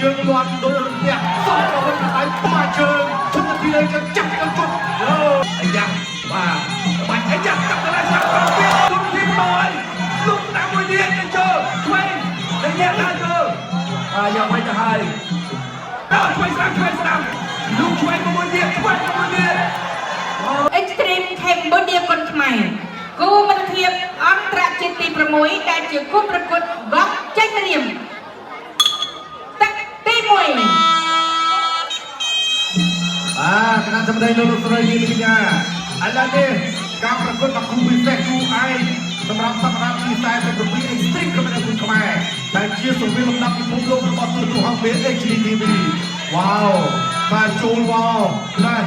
trường loạt đối tượng đẹp xong vào bên tay ba trường chúng ta thi lên cho chắc chân chút anh giang và mạnh anh giang cặp lại sang vào phía lúc thi rồi lúc đã ngồi điện anh chưa quay để nhẹ ra chưa giờ quay cho hai đó quay sang lúc quay có ngồi điện Extreme Cambodia คนខ្មែរគូមិត្តភាពអន្តរជាតិទី6ដែលជាគូប្រកួតបោះចេញរៀមទឹកទី1គណៈសម្ដែងលោកស្រីនាងកញ្ញាឥឡូវនេះការប្រកួតបោះគូពិសេសគូឯងសម្រាប់សប្តាហ៍ទី47 Extreme Cambodia គុណខ្មែរដែលជាសង្វេគលំដាប់ពិភពលោករបស់ទូរទស្សន៍ហង្ស HD TV វ៉ាវបាទចូលវ៉ាវណា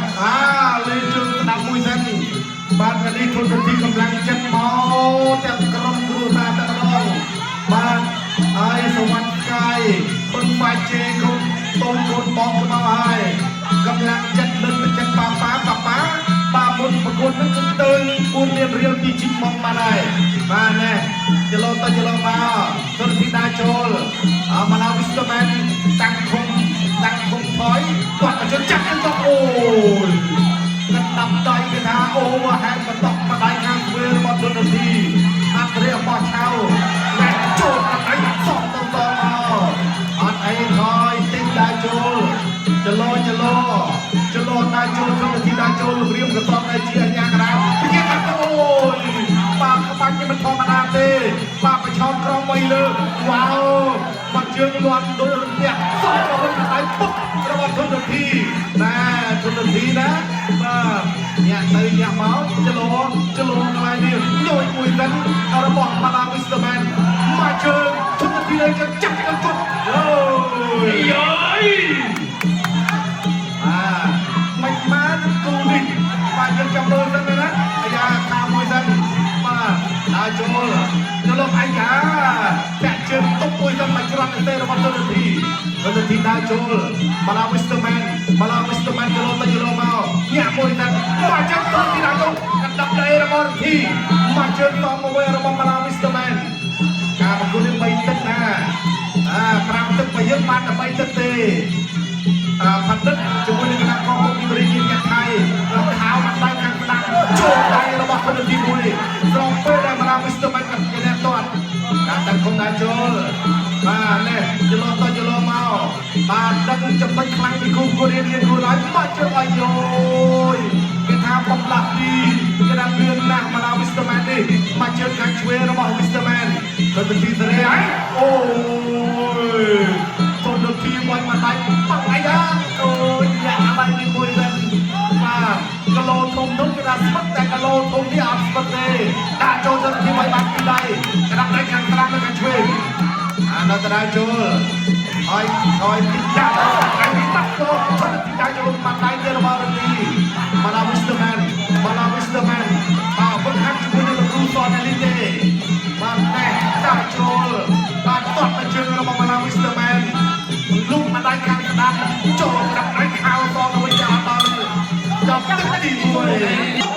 លេងជើងស្ដាប់មួយសិនបាទកាលនេះខ្លួនទីកម្លាំងចិត្តមកទាំងក្រុមគ្រួសារទាំងម្ដងបាទហើយសវណ្ណកាយខ្លួនបាច់ជេកូនតូនកូនបងទៅមកហើយកម្លាំងចិត្តលើកទឹកចិត្តប៉ាមុនប្រកួតនឹងគឺទៅ4លានរៀលពីជីកមកបានហើយបាទណែចលោទៅចលោមកទុនធីតាចូលមកឡាវីស្ទមែនតាំងធំថយគាត់ក៏ជន់ចាក់ទៅអូយគាត់ដាប់ដៃគេថាអូហេតុបន្ទាប់មកដៃខាងស្វេរបស់ទុនធីអត់រៀបបោះឆៅតែចូលអត់អីសោះទៅមកអត់អីថយទិញតាចូលចលោតាចូលទុនធីតាចូលរៀបកសបតែជាអញ្ញាកណ្ដាលគេកាត់អូយបាទក្បាច់នេះមិនធម្មតាទេបាទប្រឆោតក្រម3លើវ៉ាវបាត់ជើងលាត់ដូចរន្ទះសោះទៅវិញដៃពុករបស់ទុនធីណាទុនធីណាបាទញាក់ទៅញាក់មកចលោកន្លែងនេះញយមួយសិនរបស់ម៉ាឡាវីស្ទមែនមកជើងទុនធីលេងចាក់ទៅជុតអូយមិនបានគូនេះបាទយើងចាំមើលទៅណាអាយ៉ាខាងមួយសិនបាទដើរចូលអាយ៉ាចាក់ជើងតុបមួយសិនមកច្រត់ទេរបស់ទុនធីដើរចូលម៉ាឡាវីស្ទមែនចូលទៅយកមកញាក់មួយសិនមកជើងទុនធីដើរចូលកណ្ដាប់ដៃរបស់ទុនធីមកជើងតមកវិញរបស់ម៉ាឡាវីស្ទមែនការប្រគល់នេះ3ទឹកណា5ទឹកបើយើងបានតែ3ទឹកទេផាត់ទឹកជាមួយនឹងគណៈកងពលពីរាជកាថៃលោកខោមកដៃខាងស្ដាំចូលដៃរបស់ទុនធីមួយស្រោបពេលដែលម៉ាឡាវីស្ទមែនគាត់គេទាត់ការតាំងគុំដើរចូលបាទនេះចលោទៅចលោមកបាទដឹកចំណុចខ្លាំងពីគូគូរៀនឡើងមកជើងឲ្យយោយគេថាបំលាស់ទីគេថាលឿនណាស់ម៉ាឡាវីស្ទមែននេះមកជើងខាងឆ្វេងរបស់វីស្ទមែនទុនធីសេរីអូយទុនធីមួយមកដៃបាក់អាយ៉ាអូយយ៉ាក់ដៃនេះមួយវិញបាទគីឡូធំនោះគេថាស្វិតតែគីឡូធំនេះអត់ស្វិតទេដាក់ចូលទុនធីមួយបានពីដៃក្តាប់ដៃខាងស្ដាំនិងខាងឆ្វេងនៅតារាចូលហើយទីចាក់ហើយបាត់ចូលទីចាក់ចូលមកដៃទៀតរបស់រនីម៉ាឡាវីស្ទមែនបាទពុកហាក់ជាមួយនឹងគ្រូសនលីទេបាទតែដាក់ចូលបាទតត់ទៅជើងរបស់ម៉ាឡាវីស្ទមែនលុបមកដៃខាងស្ដាំចូលកាត់ដៃខោសទៅវិញដល់ចាប់ទឹកទី1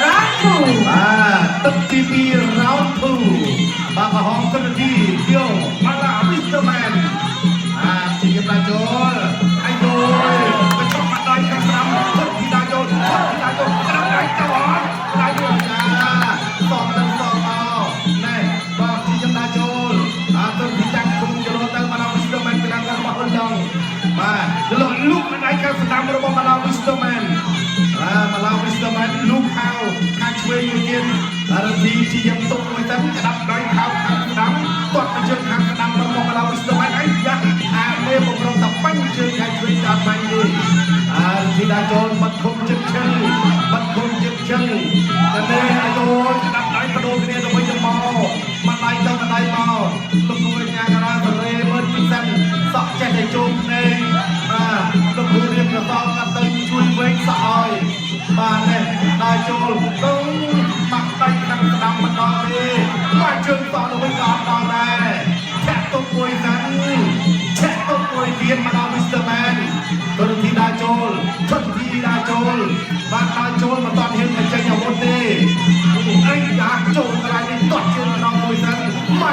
Round 2ទឹកទី2 Round 2បាទកំហុសទុនធីយកម៉ាឡាវីស្ទមែនជាតាចូលអាយយទៅចុះមកដៃខាងស្ដាំទុនធីតាចូលក្រាំដៃទៅដៃយកសងមកណែបាទជាតាចូលទុនធីតាគុំចូលទៅម៉ាឡាវីស្ទមែនពីខាងរបស់អ៊ុនឡងបាទលុបមកដៃខាងស្ដាំរបស់ម៉ាឡាវីស្ទមែនម៉ាឡាវីស្ទមែនលុបខោខាងឆ្វេងមួយទៀតរធីជាយំទុកមួយទៅក្តាប់ដៃខោខាងស្ដាំទាត់ទៅជើងខាងស្ដាំរបស់ម៉ាឡាវីស្ទមែនអាយ៉ាមេបំរុងតែបាញ់ជើងខាងឆ្វេងដល់បាញ់នេះធីតាចូលបាត់ឃុំចិត្តឈឹងតែនេះអាយយក្តាប់ដៃបដូរគ្នាទៅវិញទៅមកដៃទៅដៃមកលោកគូរញ្ញាការ៉ាសរេមើលពីសិនសក់ចេះតែជុំភ្នែកលោកគូរៀបកសលកាត់ទៅជួយវែងសក់ឲ្យបាទនេះដើរចូលទៅបាក់ដៃខាងស្ដាំមិនដល់ទេមកជើងតទៅវិញក៏អត់ដល់ដែរចាក់ទុកមួយសិនទៀតមកដល់មីស្ទ័រមែនទុនធីដើរចូលបាទដើរចូលមិនតាន់ហ៊ានបញ្ចេញអាវុធទេអីយ៉ាចូលកន្លែងនេះទាត់ជើងម្ដងមួយសិនម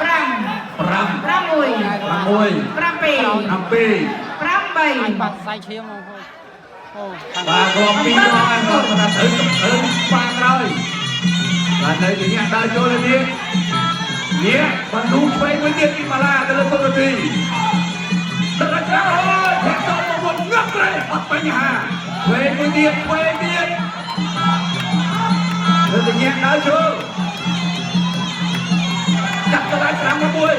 ប្រាំ 5 ប្រាំមួយ 6 ប្រាំពីរ 7 ប្រាំបី បាត់សាយឈាមបងប្អូនអូ បាទគ្រាប់2ដងហើយគាត់ថាត្រូវបាក្រោយបាទនៅទីនេះដើរចូលទៅទៀតនេះបណ្ឌូឆ្វេងមួយទៀតពីម៉ាឡាទៅលើតុនទីដល់ចាអូយធាក់តមកមុនងឹកត្រេអត់បញ្ហាឆ្វេងមួយទៀតលើទីនេះដើរចូលចាប់ទៅដល់5 6លើ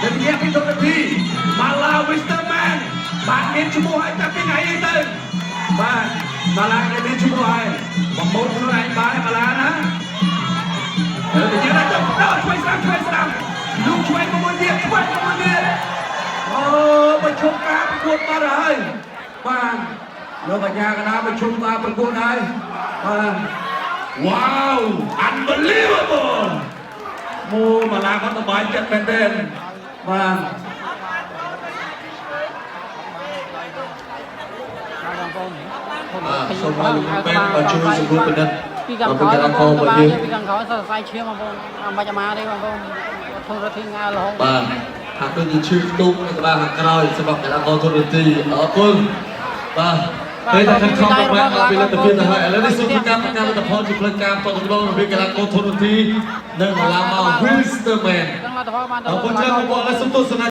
ទីនេះពីតុនទីម៉ាឡាវីស្ទ័រមែនបាទមានឈ្មោះឲ្យតាពីថ្ងៃនេះទៅបាទម៉ាឡាគេមានឈ្មោះឲ្យបងប្អូនខ្លួនឯងបានម៉ាឡាណាទៅទៀតដល់ដល់ឆ្វេងស្ដាំលោកឆ្វេងមួយទៀតអូប្រជុំការប្រកួតបាត់ហើយបាទលោកបញ្ញាកណ្ដាលប្រជុំការប្រកួតហើយបាទ Wow unbelievable ម៉ាឡាគាត់សប្បាយចិត្តមែនទេបាទ បងប្អូន សូមឲ្យលោកពេទ្យបើជួយសម្រួលបណ្ឌិត ពីខាងក្រោយបងប្អូនទៅបានពីខាងក្រោយសរសៃឈាមបងប្អូនអាមិនអាម៉ាទេបងប្អូនធនរធីងារហូត បាទហាក់ដូចជាឈឺខ្ទប់នៅក្បាលខាងក្រោយសម្រាប់កីឡាករធនរទីអរគុណបាទពេលតែខំប្រឹងពីលទ្ធភាពទៅហើយឥឡូវនេះសូមកម្មការលទ្ធផលជាផ្លូវការតទៅរវាងកីឡាករធនរទីនិងឡាម៉ា Wilstermann ទាំងលទ្ធផលបាន អរគុណច្រើនបងប្អូនសូមទស្សនា